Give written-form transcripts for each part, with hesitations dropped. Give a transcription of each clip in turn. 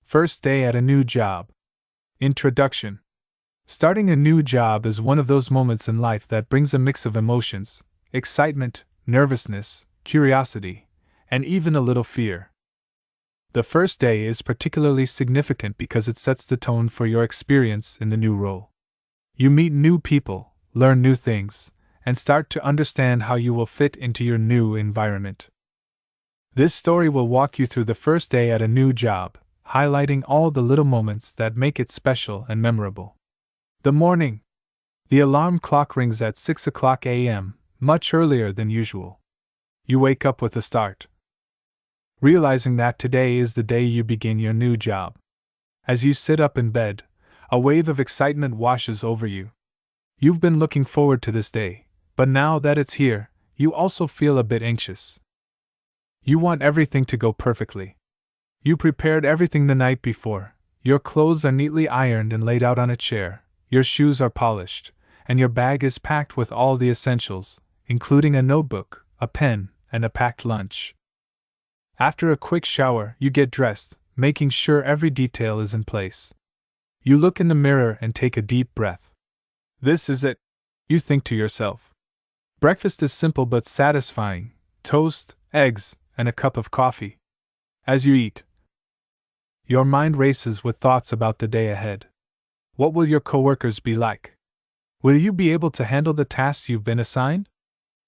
First day at a new job. Introduction. Starting a new job is one of those moments in life that brings a mix of emotions: excitement, nervousness, curiosity, and even a little fear. The first day is particularly significant because it sets the tone for your experience in the new role. You meet new people, learn new things, and start to understand how you will fit into your new environment. This story will walk you through the first day at a new job, highlighting all the little moments that make it special and memorable. The morning. The alarm clock rings at 6 o'clock a.m., much earlier than usual. You wake up with a start, realizing that today is the day you begin your new job. As you sit up in bed, a wave of excitement washes over you. You've been looking forward to this day, but now that it's here, you also feel a bit anxious. You want everything to go perfectly. You prepared everything the night before. Your clothes are neatly ironed and laid out on a chair, your shoes are polished, and your bag is packed with all the essentials, including a notebook, a pen, and a packed lunch. After a quick shower, you get dressed, making sure every detail is in place. You look in the mirror and take a deep breath. This is it, you think to yourself. Breakfast is simple but satisfying: toast, eggs, and a cup of coffee. As you eat, your mind races with thoughts about the day ahead. What will your coworkers be like? Will you be able to handle the tasks you've been assigned?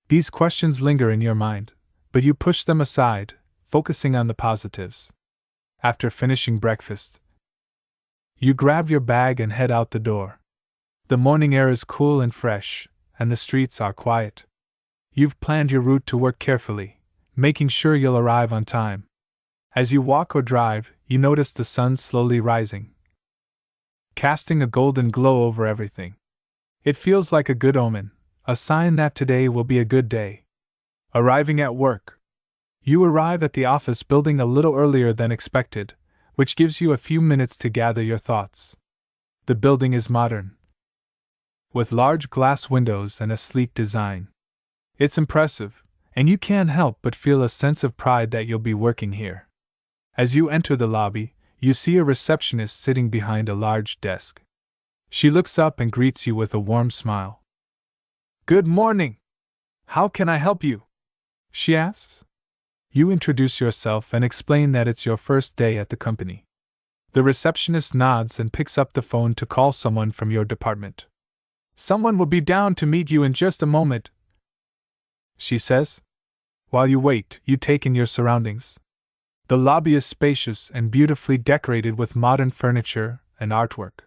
These questions linger in your mind, but you push them aside, focusing on the positives. After finishing breakfast, you grab your bag and head out the door. The morning air is cool and fresh, and the streets are quiet. You've planned your route to work carefully, making sure you'll arrive on time. As you walk or drive, you notice the sun slowly rising, casting a golden glow over everything. It feels like a good omen, a sign that today will be a good day. Arriving at work. You arrive at the office building a little earlier than expected, which gives you a few minutes to gather your thoughts. The building is modern, with large glass windows and a sleek design. It's impressive, and you can't help but feel a sense of pride that you'll be working here. As you enter the lobby, you see a receptionist sitting behind a large desk. She looks up and greets you with a warm smile. "Good morning! How can I help you?" she asks. You introduce yourself and explain that it's your first day at the company. The receptionist nods and picks up the phone to call someone from your department. "Someone will be down to meet you in just a moment," she says. While you wait, you take in your surroundings. The lobby is spacious and beautifully decorated with modern furniture and artwork.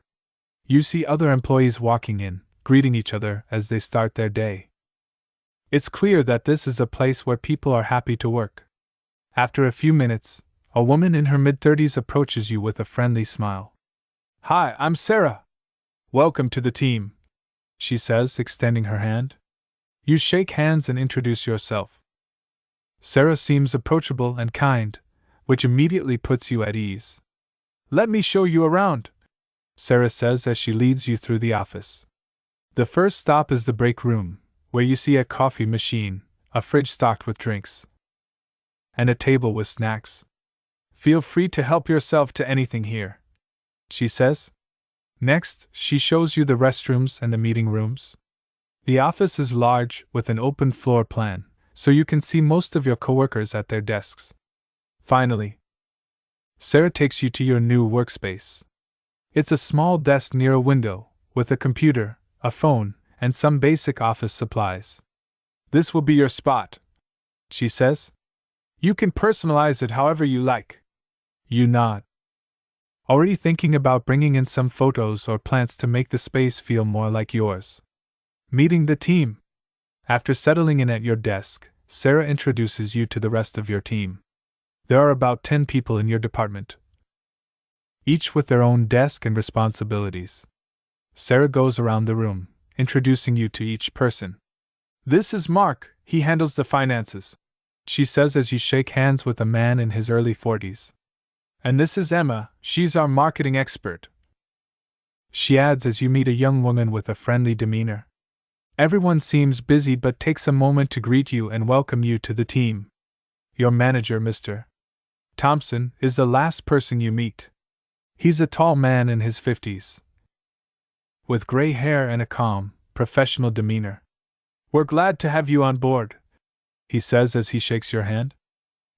You see other employees walking in, greeting each other as they start their day. It's clear that this is a place where people are happy to work. After a few minutes, a woman in her mid-30s approaches you with a friendly smile. "Hi, I'm Sarah. Welcome to the team," she says, extending her hand. You shake hands and introduce yourself. Sarah seems approachable and kind, which immediately puts you at ease. "Let me show you around," Sarah says as she leads you through the office. The first stop is the break room, where you see a coffee machine, a fridge stocked with drinks, and a table with snacks. "Feel free to help yourself to anything here," she says. Next, she shows you the restrooms and the meeting rooms. The office is large, with an open floor plan, so you can see most of your coworkers at their desks. Finally, Sarah takes you to your new workspace. It's a small desk near a window, with a computer, a phone, and some basic office supplies. "This will be your spot," she says. "You can personalize it however you like." You nod, already thinking about bringing in some photos or plants to make the space feel more like yours. Meeting the team. After settling in at your desk, Sarah introduces you to the rest of your team. There are about 10 people in your department, each with their own desk and responsibilities. Sarah goes around the room, introducing you to each person. "This is Mark, he handles the finances," she says as you shake hands with a man in his early 40s. "And this is Emma, she's our marketing expert," she adds as you meet a young woman with a friendly demeanor. Everyone seems busy but takes a moment to greet you and welcome you to the team. Your manager, Mr. Thompson, is the last person you meet. He's a tall man in his 50s, with gray hair and a calm, professional demeanor. "We're glad to have you on board," he says as he shakes your hand.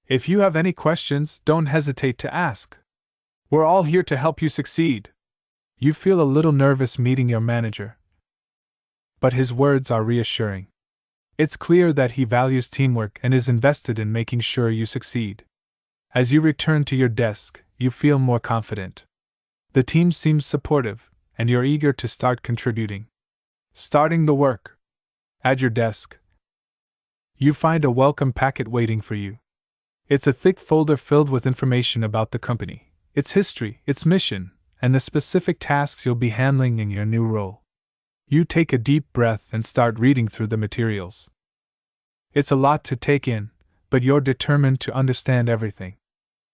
"If you have any questions, don't hesitate to ask. We're all here to help you succeed." You feel a little nervous meeting your manager, but his words are reassuring. It's clear that he values teamwork and is invested in making sure you succeed. As you return to your desk, you feel more confident. The team seems supportive, and you're eager to start contributing. Starting the work. At your desk, you find a welcome packet waiting for you. It's a thick folder filled with information about the company, its history, its mission, and the specific tasks you'll be handling in your new role. You take a deep breath and start reading through the materials. It's a lot to take in, but you're determined to understand everything.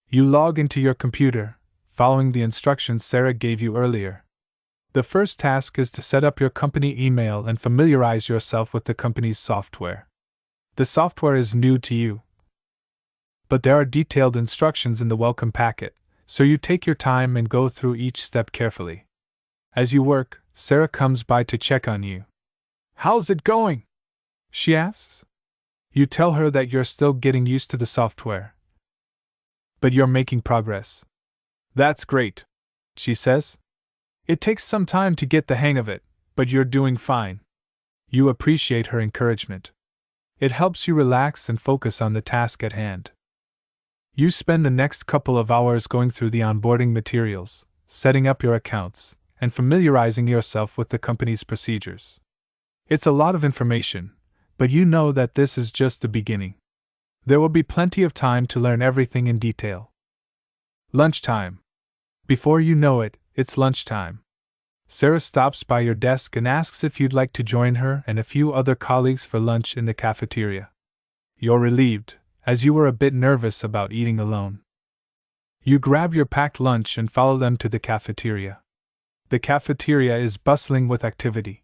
You log into your computer, following the instructions Sarah gave you earlier. The first task is to set up your company email and familiarize yourself with the company's software. The software is new to you, but there are detailed instructions in the welcome packet, so you take your time and go through each step carefully. As you work, Sarah comes by to check on you. "How's it going?" she asks. You tell her that you're still getting used to the software, but you're making progress. "That's great," she says. "It takes some time to get the hang of it, but you're doing fine." You appreciate her encouragement. It helps you relax and focus on the task at hand. You spend the next couple of hours going through the onboarding materials, setting up your accounts, and familiarizing yourself with the company's procedures. It's a lot of information, but you know that this is just the beginning. There will be plenty of time to learn everything in detail. Lunchtime. Before you know it, it's lunchtime. Sarah stops by your desk and asks if you'd like to join her and a few other colleagues for lunch in the cafeteria. You're relieved, as you were a bit nervous about eating alone. You grab your packed lunch and follow them to the cafeteria. The cafeteria is bustling with activity.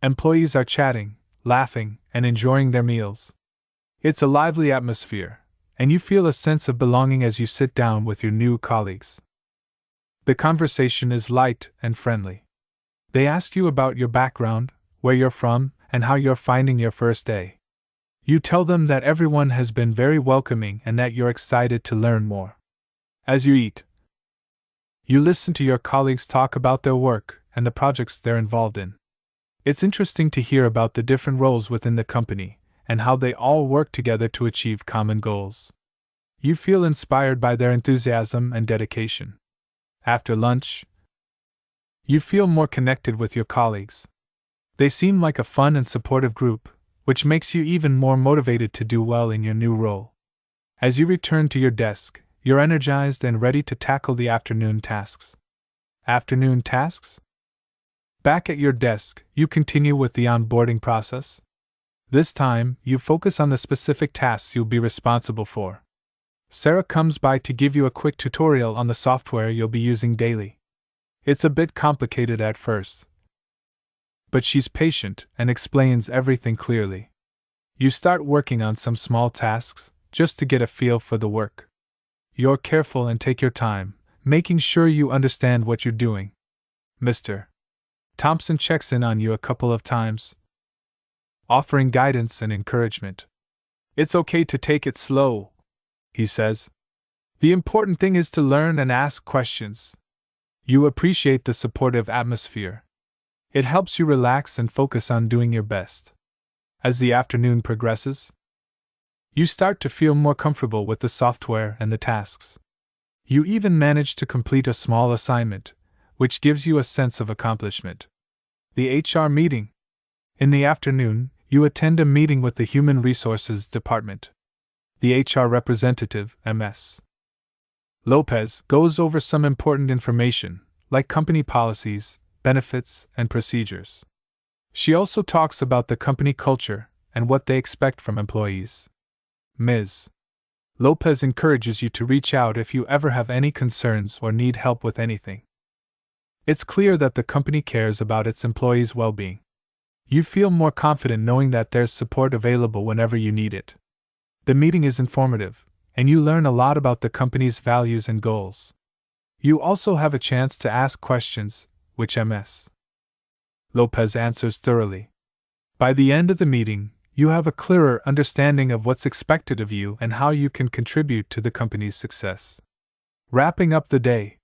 Employees are chatting, laughing, and enjoying their meals. It's a lively atmosphere, and you feel a sense of belonging as you sit down with your new colleagues. The conversation is light and friendly. They ask you about your background, where you're from, and how you're finding your first day. You tell them that everyone has been very welcoming and that you're excited to learn more. As you eat, you listen to your colleagues talk about their work and the projects they're involved in. It's interesting to hear about the different roles within the company and how they all work together to achieve common goals. You feel inspired by their enthusiasm and dedication. After lunch, you feel more connected with your colleagues. They seem like a fun and supportive group, which makes you even more motivated to do well in your new role. As you return to your desk, you're energized and ready to tackle the afternoon tasks. Afternoon tasks? Back at your desk, you continue with the onboarding process. This time, you focus on the specific tasks you'll be responsible for. Sarah comes by to give you a quick tutorial on the software you'll be using daily. It's a bit complicated at first, but she's patient and explains everything clearly. You start working on some small tasks, just to get a feel for the work. You're careful and take your time, making sure you understand what you're doing. Mr. Thompson checks in on you a couple of times, offering guidance and encouragement. "It's okay to take it slow," he says. "The important thing is to learn and ask questions." You appreciate the supportive atmosphere. It helps you relax and focus on doing your best. As the afternoon progresses, you start to feel more comfortable with the software and the tasks. You even manage to complete a small assignment, which gives you a sense of accomplishment. The HR meeting. In the afternoon, you attend a meeting with the Human Resources Department. The HR representative, Ms. Lopez, goes over some important information, like company policies, benefits, and procedures. She also talks about the company culture and what they expect from employees. Ms. Lopez encourages you to reach out if you ever have any concerns or need help with anything. It's clear that the company cares about its employees' well-being. You feel more confident knowing that there's support available whenever you need it. The meeting is informative, and you learn a lot about the company's values and goals. You also have a chance to ask questions, which Ms. Lopez answers thoroughly. By the end of the meeting, you have a clearer understanding of what's expected of you and how you can contribute to the company's success. Wrapping up the day.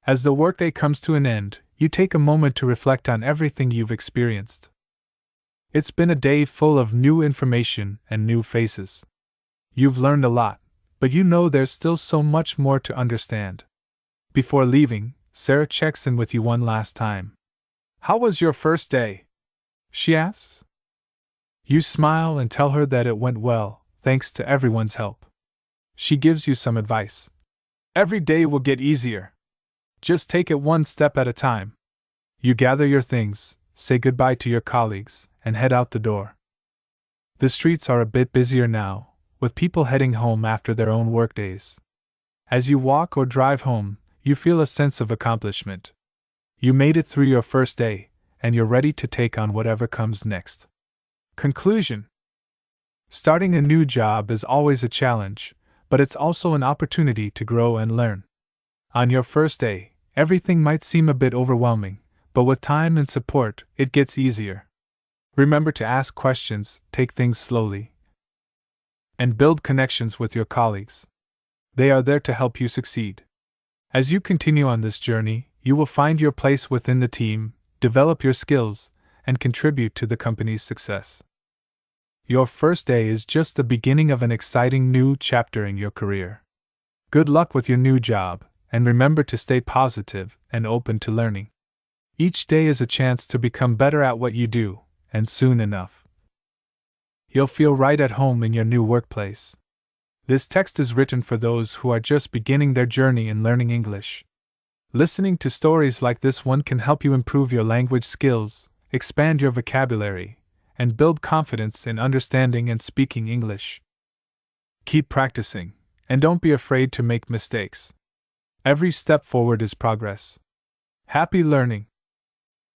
As the workday comes to an end, you take a moment to reflect on everything you've experienced. It's been a day full of new information and new faces. You've learned a lot, but you know there's still so much more to understand. Before leaving, Sarah checks in with you one last time. "How was your first day?" she asks. You smile and tell her that it went well, thanks to everyone's help. She gives you some advice. "Every day will get easier. Just take it one step at a time." You gather your things, say goodbye to your colleagues, and head out the door. The streets are a bit busier now, with people heading home after their own workdays. As you walk or drive home, you feel a sense of accomplishment. You made it through your first day, and you're ready to take on whatever comes next. Conclusion. Starting a new job is always a challenge, but it's also an opportunity to grow and learn. On your first day, everything might seem a bit overwhelming, but with time and support, it gets easier. Remember to ask questions, take things slowly, and build connections with your colleagues. They are there to help you succeed. As you continue on this journey, you will find your place within the team, develop your skills, and contribute to the company's success. Your first day is just the beginning of an exciting new chapter in your career. Good luck with your new job, and remember to stay positive and open to learning. Each day is a chance to become better at what you do, and soon enough, you'll feel right at home in your new workplace. This text is written for those who are just beginning their journey in learning English. Listening to stories like this one can help you improve your language skills, expand your vocabulary, and build confidence in understanding and speaking English. Keep practicing, and don't be afraid to make mistakes. Every step forward is progress. Happy learning!